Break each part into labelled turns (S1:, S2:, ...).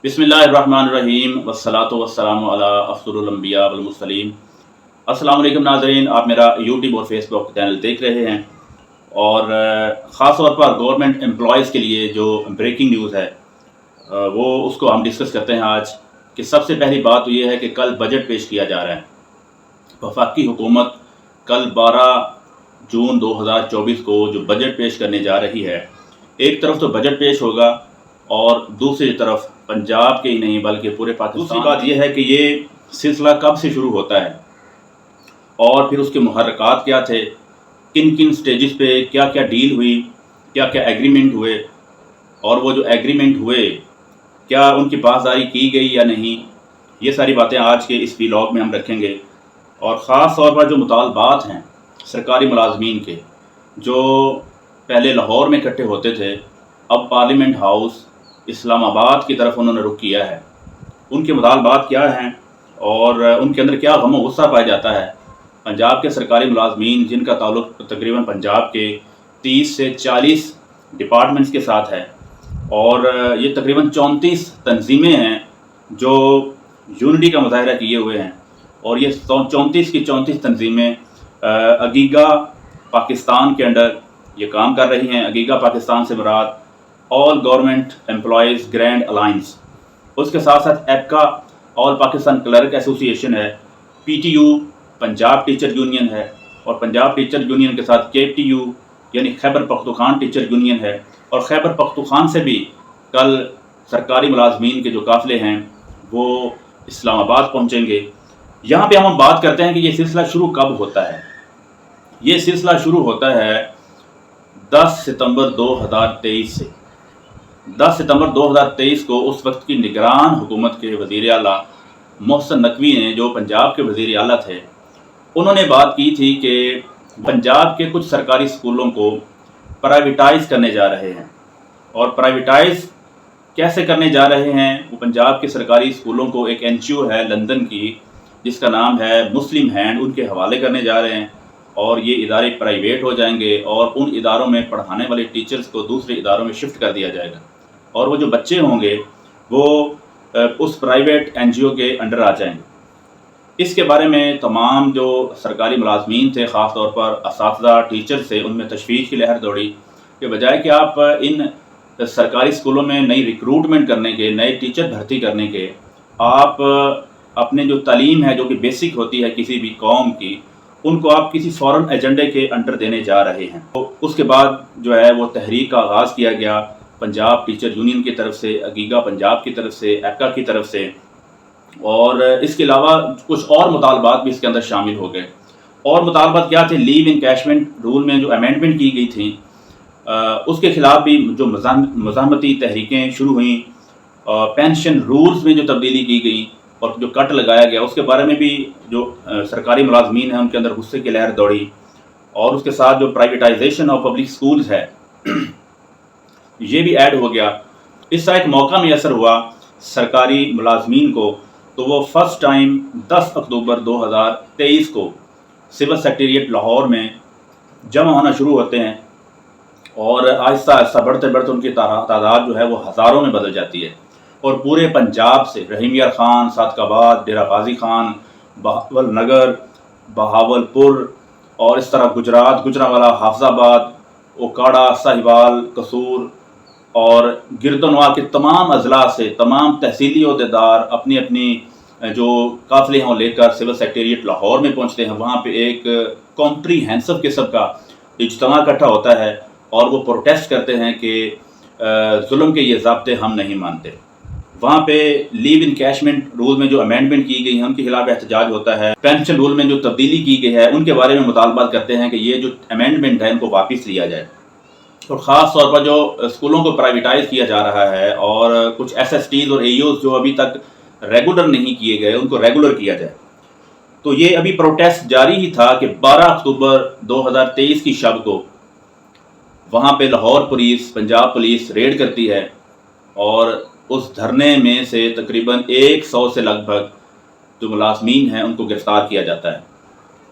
S1: بسم اللہ الرحمن الرحیم والصلاۃ والسلام علی افضل الانبیاء والمرسلین۔ السلام علیکم ناظرین، آپ میرا یوٹیوب اور فیس بک چینل دیکھ رہے ہیں اور خاص طور پر گورنمنٹ امپلائیز کے لیے جو بریکنگ نیوز ہے وہ اس کو ہم ڈسکس کرتے ہیں آج کہ سب سے پہلی بات تو یہ ہے کہ کل بجٹ پیش کیا جا رہا ہے۔ وفاقی حکومت کل 12 جون 2024 کو جو بجٹ پیش کرنے جا رہی ہے، ایک طرف تو بجٹ پیش ہوگا اور دوسری طرف پنجاب کے ہی نہیں بلکہ پورے پاکستان۔ دوسری بات یہ ہے کہ یہ سلسلہ کب سے شروع ہوتا ہے اور پھر اس کے محرکات کیا تھے، کن کن سٹیجز پہ کیا کیا ڈیل ہوئی، کیا کیا ایگریمنٹ ہوئے، اور وہ جو ایگریمنٹ ہوئے کیا ان کی پاسداری کی گئی یا نہیں۔ یہ ساری باتیں آج کے اس ویلاگ میں ہم رکھیں گے، اور خاص طور پر جو مطالبات ہیں سرکاری ملازمین کے جو پہلے لاہور میں اکٹھے ہوتے تھے، اب پارلیمنٹ ہاؤس اسلام آباد کی طرف انہوں نے رخ کیا ہے، ان کے مطالبات کیا ہیں اور ان کے اندر کیا غم و غصہ پایا جاتا ہے۔ پنجاب کے سرکاری ملازمین جن کا تعلق تقریباً پنجاب کے 30 سے 40 ڈپارٹمنٹس کے ساتھ ہے، اور یہ تقریباً 34 تنظیمیں ہیں جو یونٹی کا مظاہرہ کیے ہوئے ہیں، اور یہ 34 کی 34 تنظیمیں اگیگا پاکستان کے انڈر یہ کام کر رہی ہیں۔ اگیگا پاکستان سے مراد all government employees grand alliance, اس کے ساتھ ساتھ ایپکا آل پاکستان کلرک ایسوسی ایشن ہے، P T U Punjab teacher union ہے، اور پنجاب ٹیچر یونین کے ساتھ کے ٹی یو یعنی خیبر پختونخوا ٹیچر یونین ہے، اور خیبر پختونخوا سے بھی کل سرکاری ملازمین کے جو قافلے ہیں وہ اسلام آباد پہنچیں گے۔ یہاں پہ ہم بات کرتے ہیں کہ یہ سلسلہ شروع کب ہوتا ہے۔ یہ سلسلہ شروع ہوتا ہے 10 ستمبر 2023 سے۔ 10 ستمبر 2023 کو اس وقت کی نگران حکومت کے وزیر اعلیٰ محسن نقوی نے، جو پنجاب کے وزیر اعلیٰ تھے، انہوں نے بات کی تھی کہ پنجاب کے کچھ سرکاری اسکولوں کو پرائیویٹائز کرنے جا رہے ہیں، اور پرائیویٹائز کیسے کرنے جا رہے ہیں۔ وہ پنجاب کے سرکاری اسکولوں کو ایک این جی او ہے لندن کی جس کا نام ہے مسلم ہینڈ، ان کے حوالے کرنے جا رہے ہیں، اور یہ ادارے پرائیویٹ ہو جائیں گے اور ان اداروں میں پڑھانے والے ٹیچرز کو دوسرے اداروں میں شفٹ کر دیا جائے گا، اور وہ جو بچے ہوں گے وہ اس پرائیویٹ این جی او کے انڈر آ جائیں گے۔ اس کے بارے میں تمام جو سرکاری ملازمین تھے، خاص طور پر اساتذہ ٹیچر سے، ان میں تشویش کی لہر دوڑی کہ بجائے کہ آپ ان سرکاری اسکولوں میں نئی ریکروٹمنٹ کرنے کے، نئے ٹیچر بھرتی کرنے کے، آپ اپنے جو تعلیم ہے جو کہ بیسک ہوتی ہے کسی بھی قوم کی، ان کو آپ کسی فورن ایجنڈے کے انڈر دینے جا رہے ہیں۔ تو اس کے بعد جو ہے وہ تحریک کا آغاز کیا گیا پنجاب ٹیچر یونین کی طرف سے، اگیگا پنجاب کی طرف سے، ایپکا کی طرف سے، اور اس کے علاوہ کچھ اور مطالبات بھی اس کے اندر شامل ہو گئے۔ اور مطالبات کیا تھے؟ لیو انکیشمنٹ رول میں جو امینڈمنٹ کی گئی تھیں اس کے خلاف بھی جو مزاحمتی تحریکیں شروع ہوئیں، پینشن رولز میں جو تبدیلی کی گئی اور جو کٹ لگایا گیا اس کے بارے میں بھی جو سرکاری ملازمین ہیں ان کے اندر غصے کی لہر دوڑی، اور اس کے ساتھ جو پرائیویٹائزیشن آف پبلک سکولز ہے یہ بھی ایڈ ہو گیا۔ اس طرح ایک موقع میسر ہوا سرکاری ملازمین کو، تو وہ فرسٹ ٹائم 10 اکتوبر 2023 کو سول سیکریٹریٹ لاہور میں جمع ہونا شروع ہوتے ہیں، اور آہستہ آہستہ بڑھتے بڑھتے ان کی تعداد جو ہے وہ ہزاروں میں بدل جاتی ہے، اور پورے پنجاب سے رحیم یار خان، صادق آباد، ڈیرہ غازی خان، بہاول نگر، بہاول پور، اور اس طرح گجرات، گجرانوالہ، حافظ آباد، اوکاڑا، ساہیوال، قصور اور گردنوا کے تمام اضلاع سے تمام تحصیلی عہدیدار اپنی اپنی جو قافلے ہیں وہ لے کر سول سیکریٹریٹ لاہور میں پہنچتے ہیں۔ وہاں پہ ایک کمپریہنسو قسم کا اجتماع اکٹھا ہوتا ہے، اور وہ پروٹیسٹ کرتے ہیں کہ ظلم کے یہ ضابطے ہم نہیں مانتے۔ وہاں پہ لیو انکیشمنٹ رول میں جو امینڈمنٹ کی گئی ہیں ان کے خلاف احتجاج ہوتا ہے، پینشن رول میں جو تبدیلی کی گئی ہے ان کے بارے میں مطالبات کرتے ہیں کہ یہ جو امینڈمنٹ ہے ان کو واپس لیا جائے، اور خاص طور پر جو اسکولوں کو پرائیویٹائز کیا جا رہا ہے اور کچھ ایس ایس ٹیز اور اے اوز جو ابھی تک ریگولر نہیں کیے گئے ان کو ریگولر کیا جائے۔ تو یہ ابھی پروٹیسٹ جاری ہی تھا کہ 12 اکتوبر 2023 کی شب کو وہاں پہ Lahore police, Punjab police raid کرتی ہے، اور اس دھرنے میں سے تقریباً 100 سے لگ بھگ جو ملازمین ہیں ان کو گرفتار کیا جاتا ہے،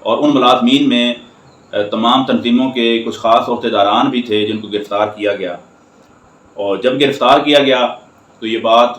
S1: اور ان ملازمین میں تمام تنظیموں کے کچھ خاص عہدیداران بھی تھے جن کو گرفتار کیا گیا۔ اور جب گرفتار کیا گیا تو یہ بات